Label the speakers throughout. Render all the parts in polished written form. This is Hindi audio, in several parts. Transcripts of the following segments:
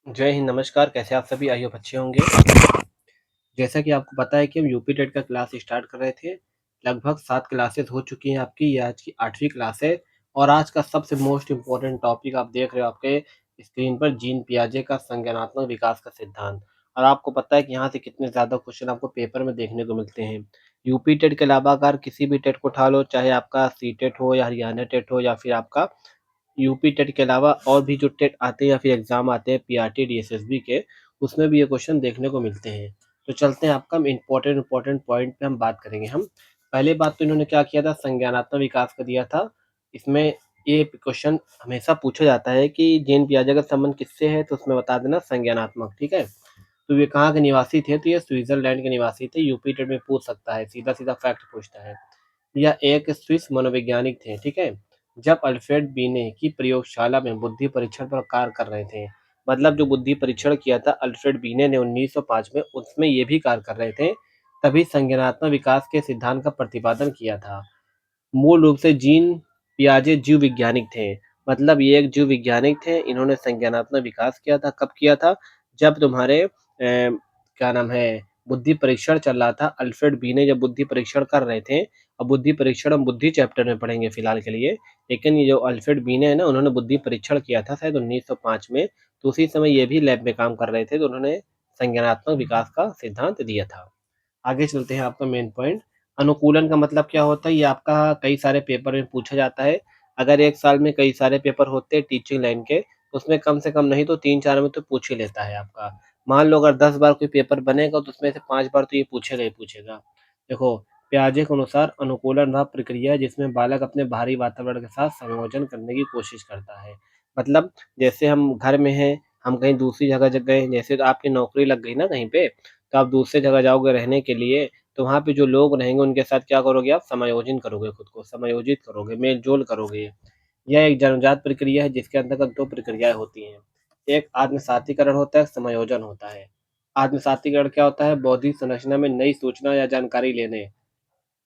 Speaker 1: जय हिंद, नमस्कार। कैसे आप सभी? आई होप अच्छे होंगे। जैसा कि आपको पता है कि हम यूपी टेट का क्लास स्टार्ट कर रहे थे। लगभग 7 क्लासेस हो चुकी हैं आपकी, ये आज की 8वीं क्लास है। और आज का सबसे मोस्ट इम्पोर्टेंट टॉपिक आप देख रहे हो आपके स्क्रीन पर, जीन पियाजे का संज्ञानात्मक विकास का सिद्धांत। और आपको पता है कि यहाँ से कितने ज़्यादा क्वेश्चन आपको पेपर में देखने को मिलते हैं। यूपी टेट के अलावा अगर किसी भी टेट को उठा लो, चाहे आपका सी टेट हो या हरियाणा टेट हो या फिर आपका यूपी टेट के अलावा और भी जो टेट आते हैं या फिर एग्ज़ाम आते हैं पीआरटी, डीएसएसबी के, उसमें भी ये क्वेश्चन देखने को मिलते हैं। तो चलते हैं आपका इम्पोर्टेंट इम्पोर्टेंट पॉइंट पे हम बात करेंगे हम। पहली बात तो इन्होंने क्या किया था, संज्ञानात्मक विकास का दिया था। इसमें ये क्वेश्चन हमेशा पूछा जाता है कि जीन पियाजे का संबंध किससे है, तो उसमें बता देना संज्ञानात्मक, ठीक है? तो ये कहाँ के निवासी थे, तो ये स्विट्ज़रलैंड के निवासी थे। यूपी टेट में पूछ सकता है, सीधा-सीधा फैक्ट पूछता है। यह एक स्विस मनोवैज्ञानिक थे, ठीक है? जब अल्फ्रेड बीने की प्रयोगशाला में बुद्धि परीक्षण पर कार्य कर रहे थे। मतलब जो बुद्धि परीक्षण किया था अल्फ्रेड बीने ने 1905 में, उसमें ये भी कार्य कर रहे थे। तभी संज्ञानात्मक विकास के सिद्धांत का प्रतिपादन किया था। मूल रूप से जीन पियाजे जीव वैज्ञानिक थे। मतलब ये एक जीव वैज्ञानिक थे। इन्होंने संज्ञानात्मक विकास किया था। कब किया था? जब तुम्हारे क्या नाम है, बुद्धि परीक्षण चल रहा था। अल्फ्रेड बीने जब बुद्धि परीक्षण कर रहे थे, और बुद्धि परीक्षण हम बुद्धि चैप्टर में पढ़ेंगे फिलहाल के लिए। लेकिन ये जो अल्फ्रेड बीने है ना, उन्होंने बुद्धि परीक्षण किया था शायद 1905 में। तो उसी समय ये भी लैब में काम कर रहे थे, तो उन्होंने संज्ञानात्मक विकास का सिद्धांत दिया था। आगे चलते हैं आपका मेन पॉइंट। अनुकूलन का मतलब क्या होता है, ये आपका कई सारे पेपर में पूछा जाता है। अगर एक साल में कई सारे पेपर होते हैं टीचिंग लाइन के, उसमें कम से कम नहीं तो 3-4 में तो पूछ ही लेता है आपका। मान लो अगर 10 बार कोई पेपर बनेगा तो उसमें से 5 बार तो ये पूछेगा ही पूछेगा। देखो, पियाजे के अनुसार अनुकूलन वह प्रक्रिया है जिसमें बालक अपने बाहरी वातावरण के साथ संयोजन करने की कोशिश करता है। मतलब जैसे हम घर में हैं, हम कहीं दूसरी जगह गए, जैसे तो आपकी नौकरी लग गई ना कहीं पे, तो आप दूसरे जगह जाओगे रहने के लिए, तो वहाँ पे जो लोग रहेंगे उनके साथ क्या करोगे, आप समायोजन करोगे, खुद को समायोजित करोगे, मेल-जोल करोगे। यह एक जन्मजात प्रक्रिया है जिसके अंतर्गत 2 प्रक्रियाएँ होती हैं। एक आत्मसातीकरण होता है, समायोजन होता है। आत्मसातीकरण क्या होता है? बौद्धिक संरचना में नई सूचना या जानकारी लेने,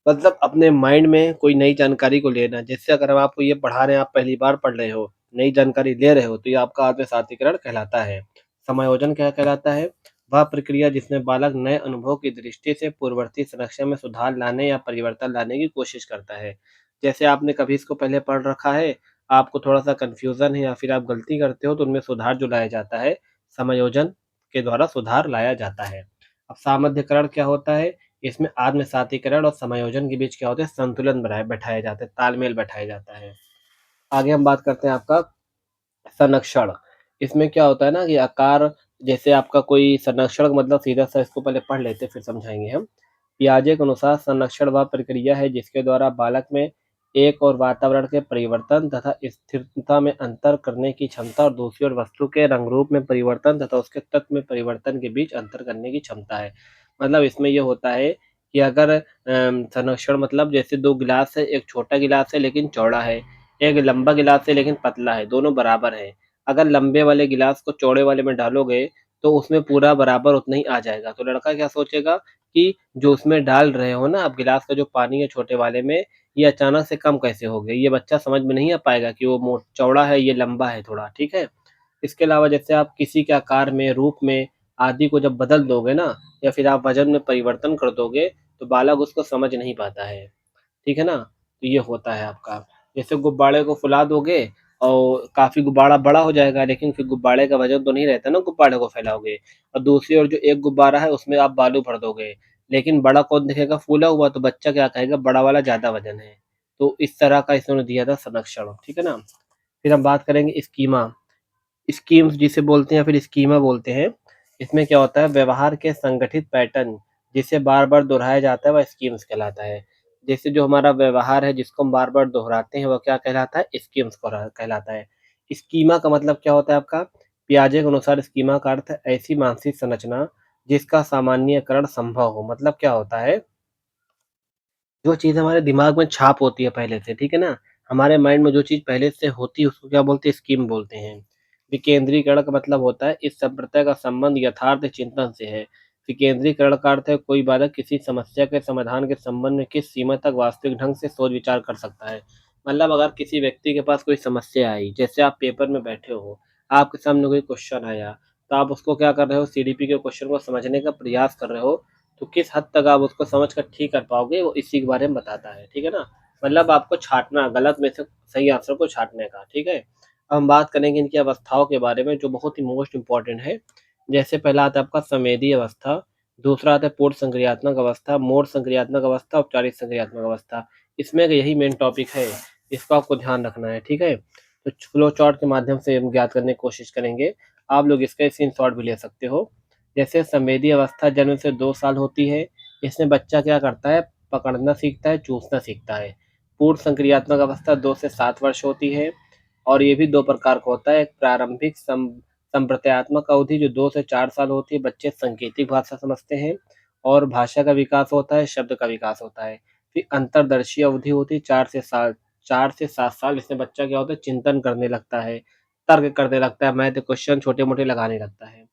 Speaker 1: मतलब अपने माइंड में कोई नई जानकारी को लेना। जैसे अगर हम आपको ये पढ़ा रहे हैं, आप पहली बार पढ़ रहे हो, नई जानकारी ले रहे हो, तो ये आपका आत्मसातीकरण कहलाता है। समायोजन क्या कहलाता है? वह प्रक्रिया जिसमें बालक नए अनुभव की दृष्टि से पूर्ववर्ती संरचना में सुधार लाने या परिवर्तन लाने की कोशिश करता है। जैसे आपने कभी इसको पहले पढ़ रखा है, आपको थोड़ा-सा कन्फ्यूज़न है या फिर आप गलती करते हो, तो उनमें सुधार जो लाया जाता है, समायोजन के द्वारा सुधार लाया जाता है। अब सामर्थ्यकरण क्या होता है? इसमें आत्म-सातीकरण और समायोजन के बीच क्या होता है, संतुलन बनाए बैठाया जाता है, तालमेल बैठाया जाता है। आगे हम बात करते हैं आपका संरक्षण। इसमें क्या होता है ना कि आकार, जैसे आपका कोई संरक्षण का मतलब सीधा-सा इसको पहले पढ़ लेते हैं फिर समझाएँगे हम। पियाजे के अनुसार संरक्षण वह प्रक्रिया है जिसके द्वारा बालक में एक ओर वातावरण के परिवर्तन तथा स्थिरता में अंतर करने की क्षमता और दूसरी ओर वस्तु के रंग-रूप में परिवर्तन तथा उसके तत्व में परिवर्तन के बीच अंतर करने की क्षमता है। मतलब इसमें ये होता है कि अगर संरक्षण मतलब जैसे 2 गिलास है, एक छोटा गिलास है लेकिन चौड़ा है, एक लंबा गिलास है लेकिन पतला है, दोनों बराबर हैं। अगर लंबे वाले गिलास को चौड़े वाले में डालोगे, तो उसमें पूरा बराबर उतना ही आ जाएगा। तो लड़का क्या सोचेगा कि जो उसमें डाल रहे हो ना आप गिलास का जो पानी है छोटे वाले में, ये अचानक से कम कैसे हो गई? ये बच्चा समझ में नहीं आ पाएगा कि वो चौड़ा है, ये लंबा है थोड़ा, ठीक है? इसके अलावा जैसे आप किसी के आकार में, रूप में आदि को जब बदल दोगे ना, या फिर आप वज़न में परिवर्तन कर दोगे, तो बालक उसको समझ नहीं पाता है। ठीक है ना? तो ये होता है आपका। जैसे गुब्बारे को फुला दोगे और काफ़ी गुब्बारा बड़ा हो जाएगा, लेकिन फिर गुब्बारे का वज़न तो नहीं रहता ना गुब्बारे को फैलाओगे। और दूसरी ओर जो एक गुब्बारा है उसमें आप बालू भर दोगे, लेकिन बड़ा कौन दिखेगा फूला हुआ, तो बच्चा क्या कहेगा बड़ा वाला ज़्यादा वज़न है। तो इस तरह का इन्होंने दिया था संरक्षण, ठीक है ना? फिर हम बात करेंगे स्कीमा। स्कीम्स जिसे बोलते हैं या फिर स्कीमा बोलते हैं। इसमें क्या होता है, व्यवहार के संगठित पैटर्न जिसे बार-बार दोहराया जाता है वह स्कीम्स कहलाता है। जैसे जो हमारा व्यवहार है जिसको हम बार-बार दोहराते हैं वह क्या कहलाता है, स्कीम्स कहलाता है। स्कीमा का मतलब क्या होता है आपका, पियाजे के अनुसार स्कीमा का अर्थ है ऐसी मानसिक संरचना जिसका सामान्यीकरण संभव हो। मतलब क्या होता है, जो चीज़ हमारे दिमाग में छाप होती है पहले से, ठीक है ना? हमारे माइंड में जो चीज़ पहले से होती है उसको क्या बोलते हैं, स्कीम बोलते हैं। विकेंद्रीकरण का मतलब होता है इस संप्रदाय का संबंध यथार्थ चिंतन से है। विकेंद्रीकरण का अर्थ है कोई बालक किसी समस्या के समाधान के संबंध में किस सीमा तक वास्तविक ढंग से सोच विचार कर सकता है। मतलब अगर किसी व्यक्ति के पास कोई समस्या आई, जैसे आप पेपर में बैठे हो, आपके सामने कोई क्वेश्चन आया, तो आप उसको क्या कर रहे हो, सीडीपी के क्वेश्चन को समझने का प्रयास कर रहे हो, तो किस हद तक आप उसको समझ कर ठीक कर पाओगे, वो इसी के बारे में बताता है, ठीक है ना। मतलब आपको छांटना, गलत में से सही आंसर को छांटने का, ठीक है। अब हम बात करेंगे इनकी अवस्थाओं के बारे में, जो बहुत ही मोस्ट इंपॉर्टेंट है। जैसे पहला आता है आपका संवेदी अवस्था, दूसरा आता है पूर्ण संक्रियात्मक अवस्था, मोड़ संक्रियात्मक अवस्था, औपचारिक संक्रियात्मक अवस्था। इसमें यही मेन टॉपिक है, इसको आपको ध्यान रखना है, ठीक है। तो फ्लो चार्ट के माध्यम से हम ज्ञात करने की कोशिश करेंगे। आप लोग इसका स्क्रीनशॉट भी ले सकते हो। जैसे संवेदी अवस्था जन्म से 2 साल होती है। इसमें बच्चा क्या करता है, पकड़ना सीखता है, चूसना सीखता है। पूर्ण संक्रियात्मक अवस्था 2 से 7 वर्ष होती है, और ये भी 2 प्रकार का होता है। एक प्रारंभिक संप्रत्यात्मक अवधि जो 2 से 4 साल होती है, बच्चे सांकेतिक भाषा समझते हैं और भाषा का विकास होता है, शब्द का विकास होता है। फिर अंतर्दर्शी अवधि होती है 4 से 7 साल, इसमें बच्चा क्या होता है, चिंतन करने लगता है, तर्क करने लगता है, मैथ क्वेश्चन छोटे-मोटे लगाने लगता है।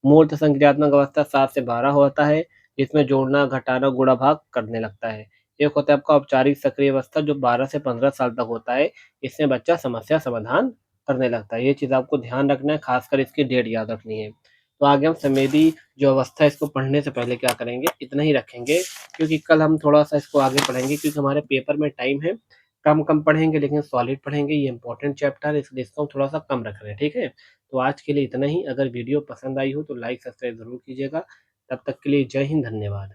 Speaker 1: मूर्त संक्रियात्मक अवस्था 7 से 12 होता है, जिसमें जोड़ना, घटाना, गुणा भाग करने लगता है। एक होता है आपका औपचारिक सक्रिय अवस्था जो 12 से 15 साल तक होता है, इसमें बच्चा समस्या समाधान करने लगता है। ये चीज़ आपको ध्यान रखना है, खासकर इसकी डेट याद रखनी है। तो आगे हम संवेदी जो अवस्था है, इसको पढ़ने से पहले क्या करेंगे, इतना ही रखेंगे, क्योंकि कल हम थोड़ा-सा इसको आगे पढ़ेंगे, क्योंकि हमारे पेपर में टाइम है। कम-कम पढ़ेंगे लेकिन सॉलिड पढ़ेंगे, ये इम्पोर्टेंट चैप्टर है, इसलिए इसको हम थोड़ा-सा कम रख रहे हैं, ठीक है? तो आज के लिए इतना ही। अगर वीडियो पसंद आई हो तो लाइक, सब्सक्राइब ज़रूर कीजिएगा। तब तक के लिए जय हिंद, धन्यवाद।